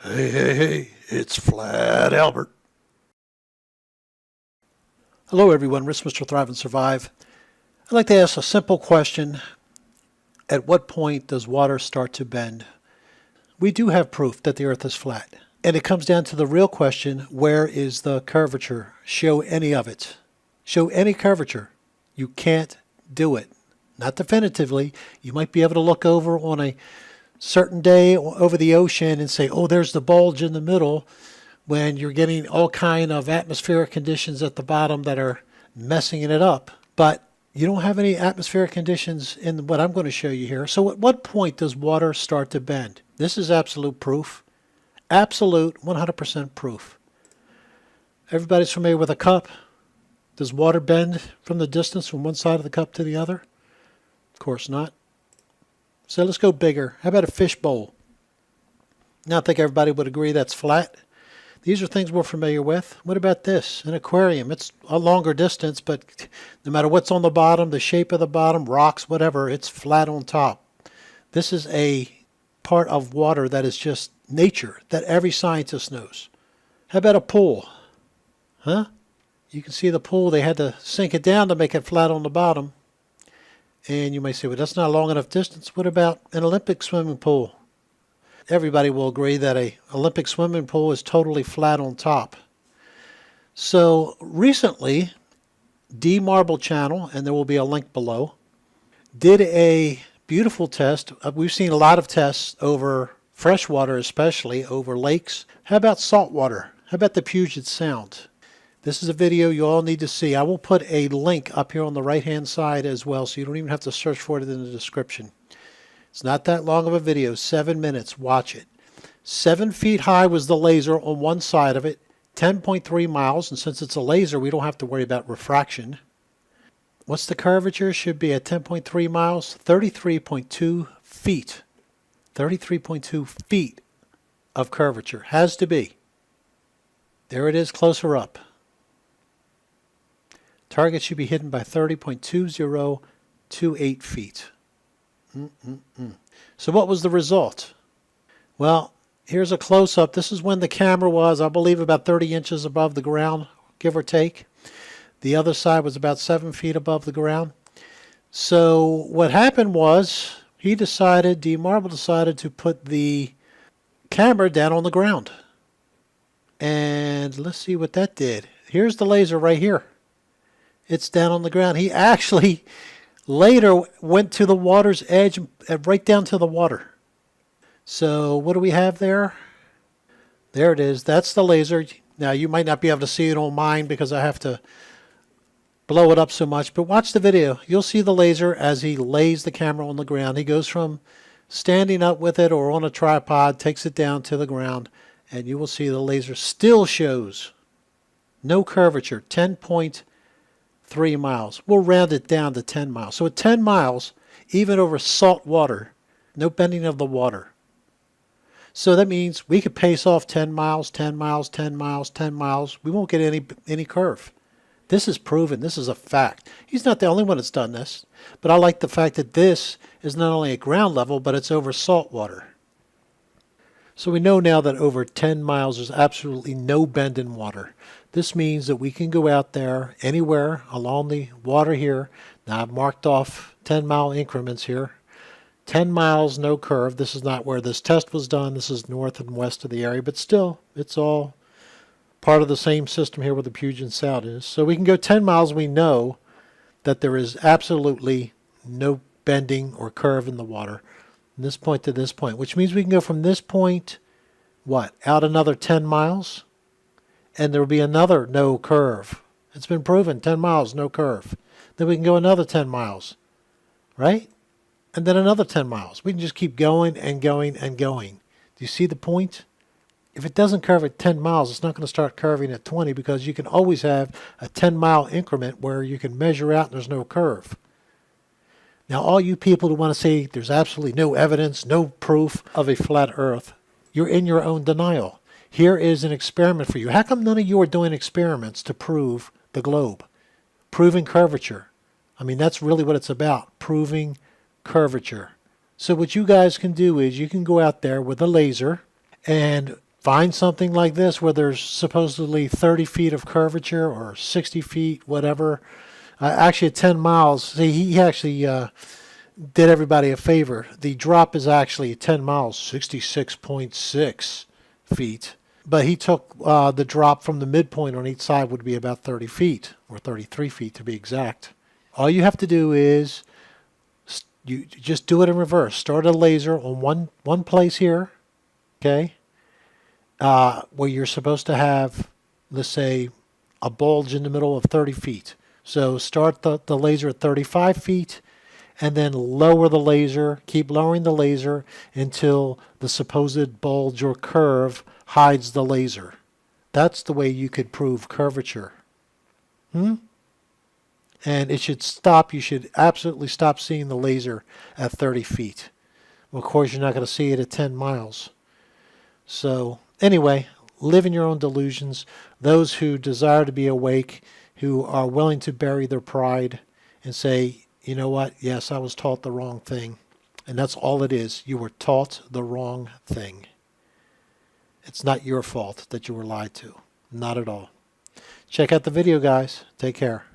Hey, it's Flat Albert. Hello everyone, Risk Mr. Thrive and Survive. I'd like to ask a simple question. At what point does water start to bend? We do have proof that the earth is flat. And it comes down to the real question, where is the curvature? Show any of it. Show any curvature. You can't do it. Not definitively. You might be able to look over on a certain day over the ocean and say, oh, there's the bulge in the middle, when you're getting all kind of atmospheric conditions at the bottom that are messing it up. But you don't have any atmospheric conditions in what I'm going to show you here. So at what point does water start to bend? This is absolute proof. Absolute 100% proof. Everybody's familiar with a cup. Does water bend from the distance from one side of the cup to the other? Of course not. So let's go bigger. How about a fish bowl? Now I think everybody would agree that's flat. These are things we're familiar with. What about this? An aquarium. It's a longer distance, but no matter what's on the bottom, the shape of the bottom, rocks, whatever, it's flat on top. This is a part of water that is just nature, that every scientist knows. How about a pool? Huh? You can see the pool, they had to sink it down to make it flat on the bottom. And you may say, well, that's not a long enough distance. What about an Olympic swimming pool? Everybody will agree that an Olympic swimming pool is totally flat on top. So recently, D-Marble Channel, and there will be a link below, did a beautiful test. We've seen a lot of tests over freshwater, especially over lakes. How about saltwater? How about the Puget Sound? This is a video you all need to see. I will put a link up here on the right-hand side as well, so you don't even have to search for it in the description. It's not that long of a video, 7 minutes. Watch it. 7 feet high was the laser on one side of it, 10.3 miles, and since it's a laser, we don't have to worry about refraction. What's the curvature? Should be at 10.3 miles, 33.2 feet. 33.2 feet of curvature. Has to be. There it is, closer up. Target should be hidden by 30.2028 feet. So what was the result? Well, here's a close-up. This is when the camera was, I believe, about 30 inches above the ground, give or take. The other side was about 7 feet above the ground. So what happened was D-Marble decided to put the camera down on the ground. And let's see what that did. Here's the laser right here. It's down on the ground. He actually later went to the water's edge, right down to the water. So what do we have there? There it is. That's the laser. Now you might not be able to see it on mine because I have to blow it up so much, but watch the video. You'll see the laser as he lays the camera on the ground. He goes from standing up with it or on a tripod, takes it down to the ground, and you will see the laser still shows no curvature, 10.3 miles. We'll round it down to 10 miles. So at 10 miles, even over salt water, no bending of the water. So that means we could pace off 10 miles, 10 miles, 10 miles, 10 miles. We won't get any curve. This is proven. This is a fact. He's not the only one that's done this. But I like the fact that this is not only at ground level, but it's over salt water. So we know now that over 10 miles there's absolutely no bend in water. This means that we can go out there anywhere along the water here. Now I've marked off 10-mile increments here. 10 miles, no curve. This is not where this test was done. This is north and west of the area, but still, it's all part of the same system here where the Puget Sound is. So we can go 10 miles. We know that there is absolutely no bending or curve in the water from this point to this point, which means we can go from this point, out another 10 miles, and there will be another no curve. It's been proven, 10 miles, no curve. Then we can go another 10 miles, right? And then another 10 miles. We can just keep going and going and going. Do you see the point? If it doesn't curve at 10 miles, it's not going to start curving at 20 because you can always have a 10-mile increment where you can measure out and there's no curve. Now, all you people who want to say there's absolutely no evidence, no proof of a flat earth, you're in your own denial. Here is an experiment for you. How come none of you are doing experiments to prove the globe? Proving curvature. I mean, that's really what it's about, proving curvature. So what you guys can do is you can go out there with a laser and find something like this where there's supposedly 30 feet of curvature or 60 feet, whatever. Actually, at 10 miles, see, he actually did everybody a favor. The drop is actually at 10 miles, 66.6 feet. But he took the drop from the midpoint on each side would be about 30 feet, or 33 feet to be exact. All you have to do is you just do it in reverse. Start a laser on one place here, okay, where you're supposed to have, let's say, a bulge in the middle of 30 feet. So start the laser at 35 feet and then lower the laser, keep lowering the laser until the supposed bulge or curve hides the laser. That's the way you could prove curvature. And it should stop. You should absolutely stop seeing the laser at 30 feet. Well, of course, you're not going to see it at 10 miles. So anyway, live in your own delusions. Those who desire to be awake, who are willing to bury their pride and say, you know what, yes, I was taught the wrong thing. And that's all it is. You were taught the wrong thing. It's not your fault that you were lied to. Not at all. Check out the video, guys. Take care.